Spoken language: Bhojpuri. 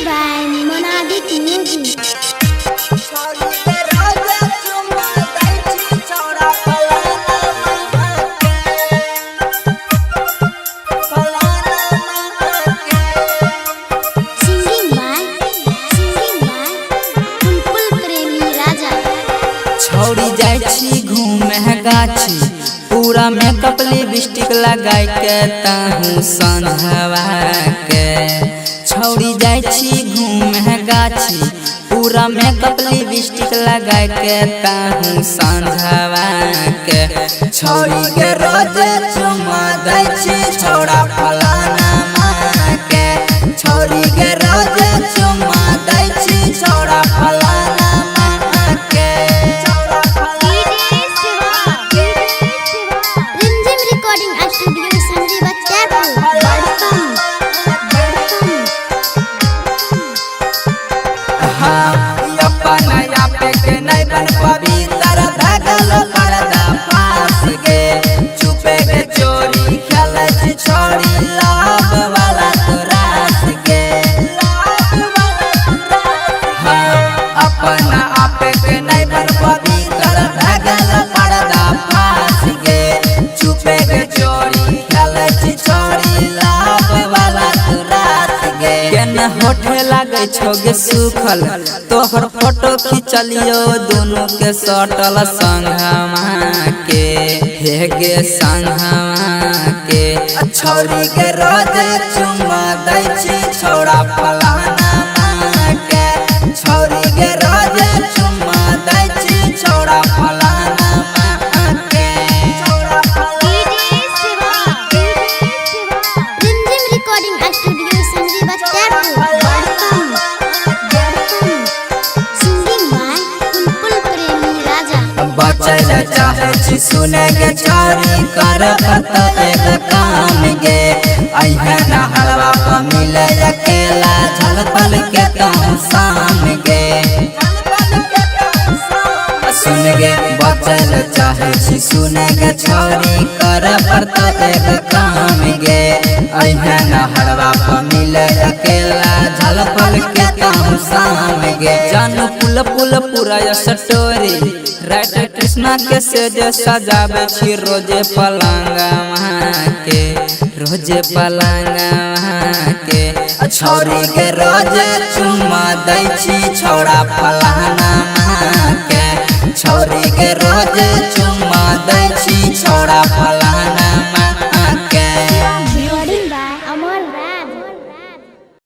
by Monadic Music. Singing by Bulbul Premi Raja. छोड़ी जाय छी घूमे गाछी पूरा मेकअप लिपस्टिक लगाई के ताहू संझवा के। छोड़ी जाय छी घूमे गाछी पूरा मेकअप लिपस्टिक लगाई के ताहू संझवा के। छोड़ी के रोज चुमा दै छी छोड़ा फलाना माँ के। छोड़ी के रोज चुमा दै छी छोड़ा फलाना माँ के। Rimzim Recording Studio Sanjeeva Chapel. नया पे के नहीं बन पवित्र धगल पर्दा फास गे। चुपे के चोरी खेले छी छोड़ी लाभ वाला तो रास गे। अपना आप के नहीं बन पवित्र धगल पर्दा फास गे। चुपे के चोरी खेले छी छोड़ी लाभ वाला तो रास गे। केना होठे लागे छोगे सुखल तोहर फोटो खिंचलियो दोनों के सटल संगमा के। हे गे संगमा के छोरी के रोज चुमा दै छी छोड़ा फलाना माँ के। छोरी के रोज चुमा दै छी छोड़ा फलाना माँ के। Rimzim Recording Studio Sanjeeva Chapel. Singing by Bulbul Premi Raja. बचल चाहे छी सुने के छोरी कर पता एक काम गे। अहे न हलवा प मिले अकेला झलपल के तुम शाम गे। सुन गे बचल चाहे छी सुने के छोरी कर पता एक काम गे। अहे न हलवा प मिले अकेला झलपल के तुम शाम गे। जानू पुल पुल पूरा स्टोरी राइटर कृष्णा के सेज सजावे छी रोजे पलंगवा के। रोजे पलंगवा के छोरी के रोजे चुमा दै छी छोड़ा फलाना माँ के। छोरी के रोजे चुमा दै छी छोड़ा